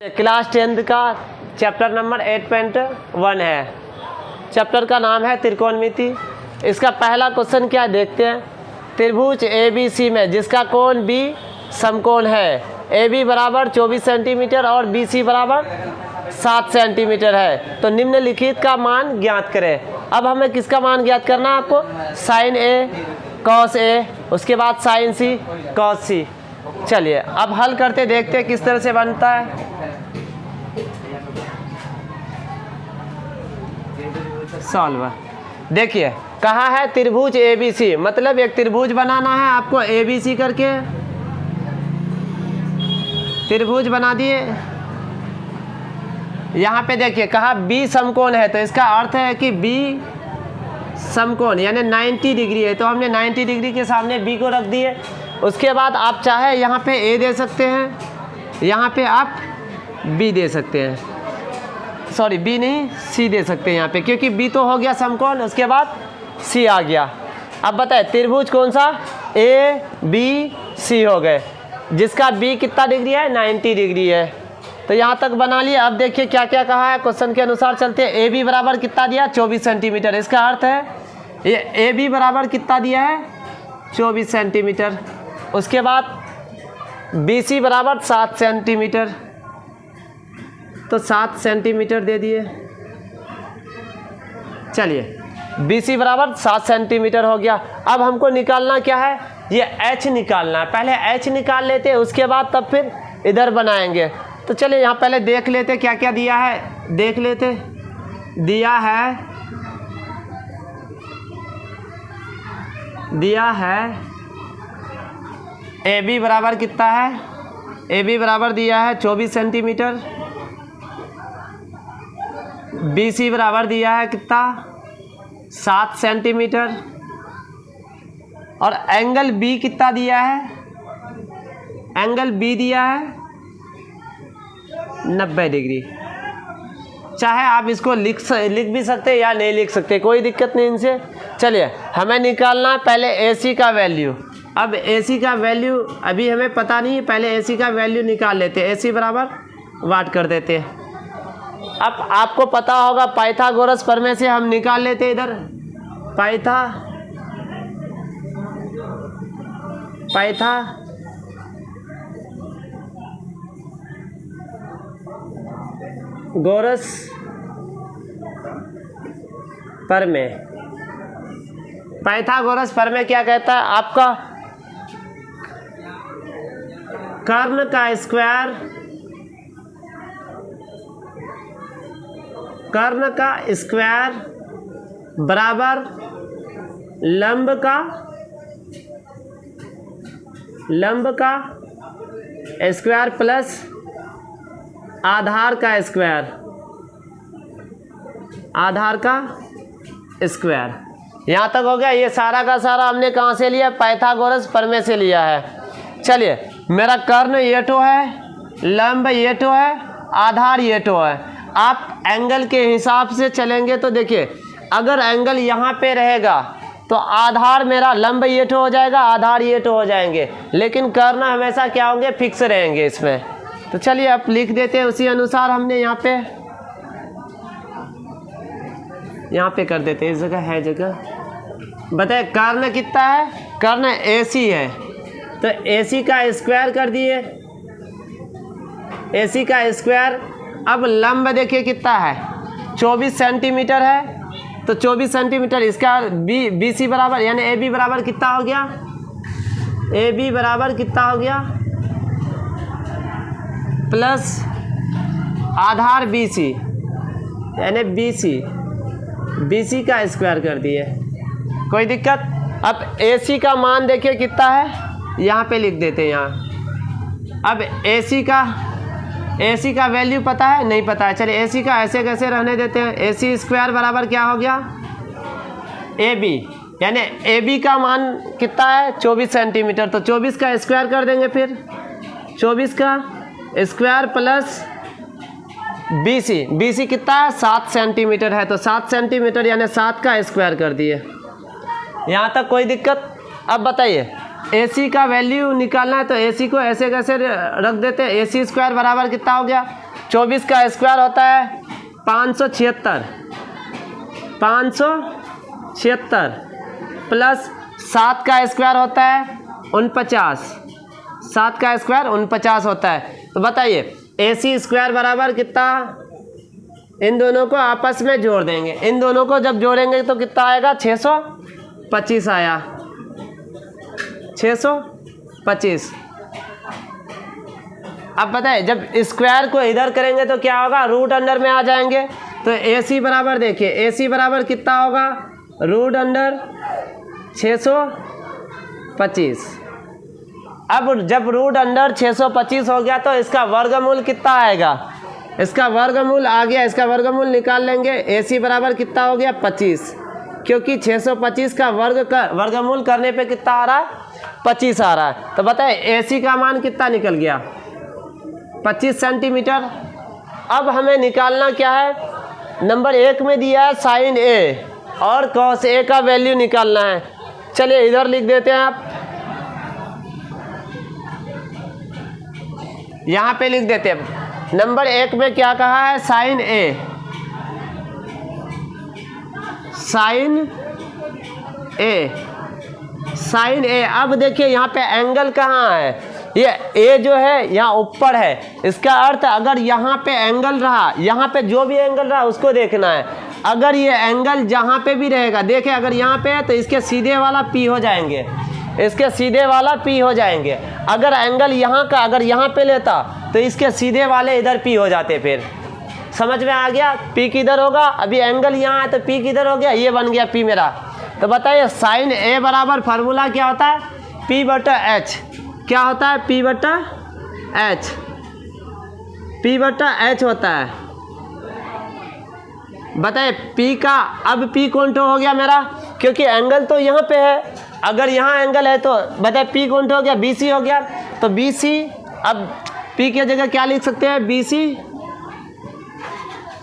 Class 10 का chapter number 8.1 है। Chapter का नाम है त्रिकोणमिति। इसका पहला क्वेश्चन क्या देखते हैं। त्रिभुज ABC में जिसका कोण B समकोण है, AB बराबर 24 सेंटीमीटर और BC बराबर 7 सेंटीमीटर है, तो निम्नलिखित का मान ज्ञात करें। अब हमें किसका मान ज्ञात करना है आपको, साइन A कॉस A, उसके बाद साइन C कॉस C। चलिए अब हल करते देखते हैं किस तरह से बनता है। सॉल्वर देखिए कहा है त्रिभुज ABC, मतलब एक त्रिभुज बनाना है आपको ABC करके। त्रिभुज बना दिए। यहाँ पे देखिए कहा B समकोण है, तो इसका अर्थ है कि B समकोण यानी 90 डिग्री है, तो हमने 90 डिग्री के सामने B को रख दिए। उसके बाद आप चाहे यहाँ पे A दे सकते हैं, यहाँ पे आप B दे सकते हैं, सॉरी B नहीं C दे सकते हैं यहाँ पे, क्योंकि B तो हो गया समकोण, उसके बाद C आ गया। अब बताए त्रिभुज कौन सा, ABC हो गए, जिसका B कितना डिग्री है, 90 डिग्री है। तो यहाँ तक बना लिया। अब देखिए क्या क्या कहा है, क्वेश्चन के अनुसार चलते हैं। AB बराबर कितना दिया, 24 सेंटीमीटर। इसका अर्थ है ये AB बराबर कितना दिया है, 24 सेंटीमीटर। उसके बाद BC बराबर 7 सेंटीमीटर, तो 7 सेंटीमीटर दे दिए। चलिए BC बराबर 7 सेंटीमीटर हो गया। अब हमको निकालना क्या है, ये H निकालना है। पहले H निकाल लेते हैं, उसके बाद तब फिर इधर बनाएंगे। तो चलिए यहाँ पहले देख लेते क्या क्या दिया है, देख लेते। दिया है AB बराबर कितना है, AB बराबर दिया है 24 सेंटीमीटर। BC बराबर दिया है कितना, 7 सेंटीमीटर। और एंगल B कितना दिया है, एंगल B दिया है 90 डिग्री। चाहे आप इसको लिख भी सकते या नहीं लिख सकते, कोई दिक्कत नहीं इनसे। चलिए हमें निकालना है पहले AC का वैल्यू। अब AC का वैल्यू अभी हमें पता नहीं है, पहले AC का वैल्यू निकाल लेते हैं। AC बराबर वाट कर देते हैं। अब आपको पता होगा पाइथागोरस प्रमेय से हम निकाल लेते हैं। इधर पाइथागोरस प्रमेय। पाइथागोरस प्रमेय क्या कहता है, आपका कर्ण का स्क्वायर बराबर लंब का स्क्वायर प्लस आधार का स्क्वायर। यहाँ तक हो गया। ये सारा का सारा हमने कहाँ से लिया, पाइथागोरस प्रमेय से लिया है। चलिए मेरा कर्ण ये तो है, लंब ये तो है, आधार ये तो है। आप एंगल के हिसाब से चलेंगे तो देखिए अगर एंगल यहाँ पे रहेगा तो आधार मेरा लंब ये तो हो जाएगा, आधार ये तो हो जाएंगे, लेकिन कर्ण हमेशा क्या होंगे, फिक्स रहेंगे इसमें। तो चलिए आप लिख देते हैं उसी अनुसार। हमने यहाँ पे कर देते हैं, इस जगह है जगह। बताए कर्ण कितना है, कर्ण AC है, तो AC का स्क्वायर कर दिए, AC का स्क्वायर। अब लंब देखिए कितना है, 24 सेंटीमीटर है, तो 24 सेंटीमीटर। इसका BC बराबर यानी AB बराबर कितना हो गया, AB बराबर कितना हो गया, प्लस आधार BC यानी BC का स्क्वायर कर दिए। कोई दिक्कत। अब AC का मान देखिए कितना है, यहाँ पे लिख देते हैं यहाँ। अब AC का वैल्यू पता है, नहीं पता है। चलिए AC का ऐसे कैसे रहने देते हैं। AC स्क्वायर बराबर क्या हो गया, AB यानी AB का मान कितना है, 24 सेंटीमीटर, तो 24 का स्क्वायर कर देंगे। फिर 24 का स्क्वायर प्लस BC कितना है, 7 सेंटीमीटर है, तो 7 सेंटीमीटर यानी 7 का स्क्वायर कर दिए। यहाँ तक कोई दिक्कत। अब बताइए AC का वैल्यू निकालना है तो AC को ऐसे कैसे रख देते हैं। AC स्क्वायर बराबर कितना हो गया 24 का स्क्वायर होता है 576, 576 प्लस 7 का स्क्वायर होता है 49, 7 का स्क्वायर 49 होता है। तो बताइए AC स्क्वायर बराबर कितना, इन दोनों को आपस में जोड़ देंगे, इन दोनों को जब जोड़ेंगे तो कितना आएगा, 625 आया, 625। अब बताइए जब स्क्वायर को इधर करेंगे तो क्या होगा, रूट अंडर में आ जाएंगे। तो AC बराबर देखिए, AC बराबर कितना होगा, रूट अंडर 625। अब जब रूट अंडर 625 हो गया तो इसका वर्गमूल कितना आएगा, इसका वर्गमूल आ गया, इसका वर्गमूल निकाल लेंगे। AC बराबर कितना हो गया, 25, क्योंकि 625 का वर्गमूल करने पे कितना आ रहा है, 25 आ रहा है। तो बताइए AC का मान कितना निकल गया, 25 सेंटीमीटर। अब हमें निकालना क्या है, नंबर 1 में दिया है साइन A और कॉस A का वैल्यू निकालना है। चलिए इधर लिख देते हैं, आप यहाँ पे लिख देते हैं। नंबर 1 में क्या कहा है, sine A, sine A, sine A। अब देखिए यहाँ पे एंगल कहाँ है, ये A जो है यहाँ ऊपर है, इसका अर्थ अगर यहाँ पे एंगल रहा, यहाँ पे जो भी एंगल रहा उसको देखना है। अगर ये एंगल जहाँ पे भी रहेगा, देखिए अगर यहाँ पे है तो इसके सीधे वाला P हो जाएंगे, इसके सीधे वाला P हो जाएंगे। अगर एंगल यहाँ का अगर यहाँ पे लेता तो इसके सीधे वाले इधर P हो जाते। फिर समझ में आ गया, P किधर होगा, अभी एंगल यहाँ है तो P किधर हो गया, ये बन गया P मेरा। तो बताइए साइन A बराबर फार्मूला क्या होता है, P/H। क्या होता है, P/H, P/H होता है। बताइए P का, अब P कौन हो गया मेरा, क्योंकि एंगल तो यहाँ पे है, अगर यहाँ एंगल है तो बताइए P कौन हो गया, BC हो गया। तो BC, अब P की जगह क्या लिख सकते हैं, BC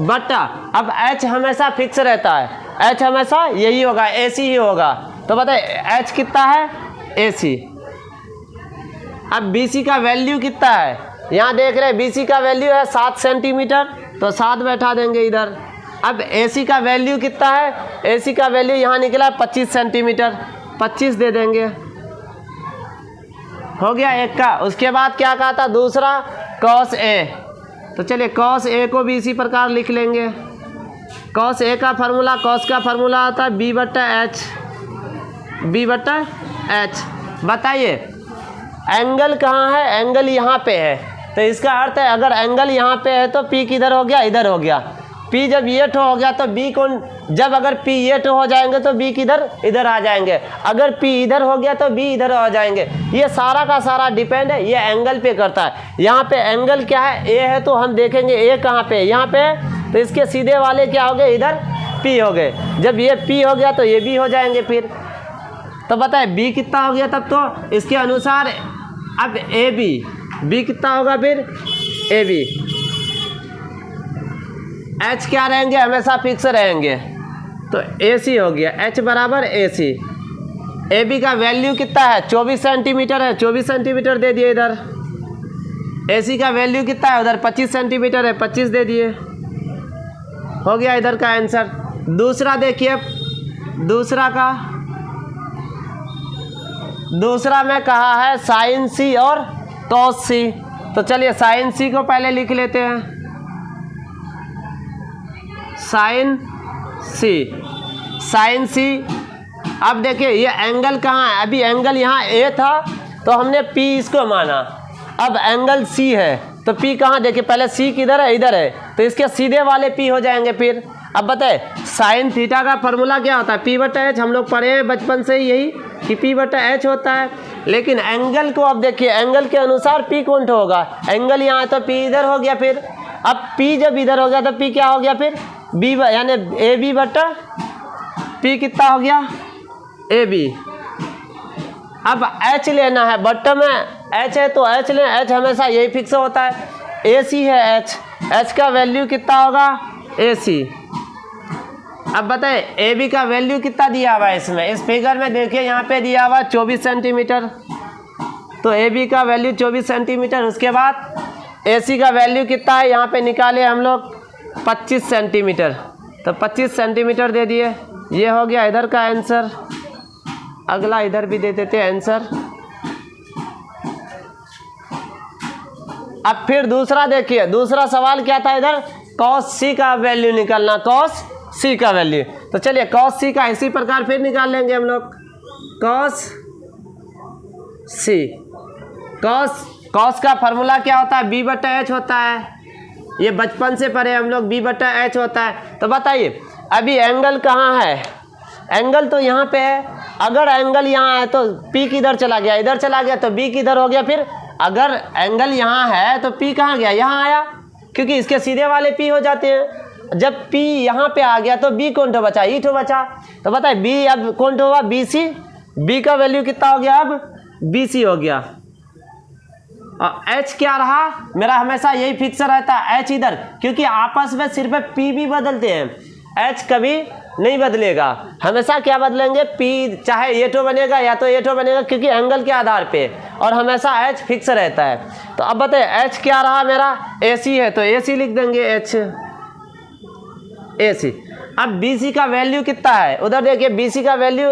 बटा, अब H हमेशा फिक्स रहता है, H हमेशा यही होगा, AC ही होगा। तो बताइए H कितना है, AC। अब BC का वैल्यू कितना है, यहाँ देख रहे हैं BC का वैल्यू है 7 सेंटीमीटर, तो 7 बैठा देंगे इधर। अब AC का वैल्यू कितना है, AC का वैल्यू यहाँ निकला 25 सेंटीमीटर, 25 दे देंगे, हो गया एक का। उसके बाद क्या कहा था, दूसरा cos A। तो चलिए cos A को भी इसी प्रकार लिख लेंगे। cos A का फार्मूला, cos का फार्मूला आता है B/H, B/H। बताइए एंगल कहाँ है, एंगल यहाँ पे है, तो इसका अर्थ है अगर एंगल यहाँ पे है तो P किधर हो गया, इधर हो गया। P जब ये ठो हो गया तो B कौन, जब अगर P ये ठो हो जाएंगे तो B किधर, इधर आ जाएंगे। अगर P इधर हो गया तो B इधर आ जाएंगे। ये सारा का सारा डिपेंड है, ये एंगल पे करता है। यहाँ पे एंगल क्या है, A है, तो हम देखेंगे A कहाँ पे, यहाँ पे, तो इसके सीधे वाले क्या हो गए, इधर P हो गए। जब ये P हो गया तो ये B हो जाएंगे फिर। तो बताए B कितना हो गया तब, तो इसके अनुसार अब AB, B कितना होगा फिर, AB। H क्या रहेंगे, हमेशा फिक्स रहेंगे, तो AC हो गया, H बराबर AC। AB का वैल्यू कितना है, 24 सेंटीमीटर है, 24 सेंटीमीटर दे दिए इधर। AC का वैल्यू कितना है उधर, 25 सेंटीमीटर है, 25 दे दिए, हो गया इधर का आंसर। दूसरा देखिए, दूसरा में कहा है साइन C और cos C। तो चलिए साइन C को पहले लिख लेते हैं, साइन C। अब देखिए ये एंगल कहाँ है, अभी एंगल यहाँ A था तो हमने P इसको माना, अब एंगल C है तो P कहाँ, देखिए पहले C किधर है, इधर है, तो इसके सीधे वाले P हो जाएंगे फिर। अब बताए साइन थीटा का फार्मूला क्या होता है, P/H। हम लोग पढ़े हैं बचपन से ही यही कि P/H होता है। लेकिन एंगल को अब देखिए, एंगल के अनुसार P कौन होगा, एंगल यहाँ है तो P इधर हो गया फिर। अब P जब इधर हो गया तो P क्या हो गया फिर, B, यानी AB/P कितना हो गया, AB। अब H लेना है, बट्टा में H है तो H लें, H हमेशा यही फिक्स होता है। AC है H का वैल्यू कितना होगा, AC। अब बताए AB का वैल्यू कितना दिया हुआ है इसमें, इस फिगर में देखिए यहाँ पे दिया हुआ 24 सेंटीमीटर, तो AB का वैल्यू 24 सेंटीमीटर। उसके बाद AC का वैल्यू कितना है यहाँ पे निकाले हम लोग 25 सेंटीमीटर, तो 25 सेंटीमीटर दे दिए। ये हो गया इधर का आंसर। अगला इधर भी दे देते हैं आंसर। अब फिर दूसरा देखिए, दूसरा सवाल क्या था इधर, cos C का वैल्यू निकालना, cos C का वैल्यू। तो चलिए cos C का इसी प्रकार फिर निकाल लेंगे हम लोग, cos C। cos का फार्मूला क्या होता है, B/H होता है, ये बचपन से पढ़े हम लोग, B/H होता है। तो बताइए अभी एंगल कहाँ है, एंगल तो यहाँ पे है। अगर एंगल यहाँ है तो P किधर चला गया, इधर चला गया, तो B किधर हो गया। फिर अगर एंगल यहाँ है तो P कहाँ गया, यहाँ आया, क्योंकि इसके सीधे वाले P हो जाते हैं। जब P यहाँ पे आ गया तो B कौन ठो बचा, E ठो बचा। तो बताए B अब कौन ठो हुआ, BC। B का वैल्यू कितना हो गया, अब BC हो गया। और H क्या रहा मेरा, हमेशा यही फिक्स रहता है H इधर, क्योंकि आपस में सिर्फ P भी बदलते हैं, H कभी नहीं बदलेगा। हमेशा क्या बदलेंगे, P, चाहे ये ठो बनेगा या तो ये ठो बनेगा, क्योंकि एंगल के आधार पे, और हमेशा H फिक्स रहता है। तो अब बताइए H क्या रहा मेरा, AC है तो AC लिख देंगे, H AC। अब BC का वैल्यू कितना है, उधर देखिए BC का वैल्यू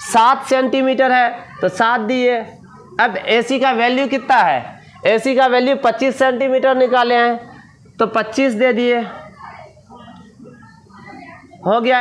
7 सेंटीमीटर है, तो 7 दिए। अब AC का वैल्यू कितना है, AC का वैल्यू 25 सेंटीमीटर निकाले हैं, तो 25 दे दिए, हो गया।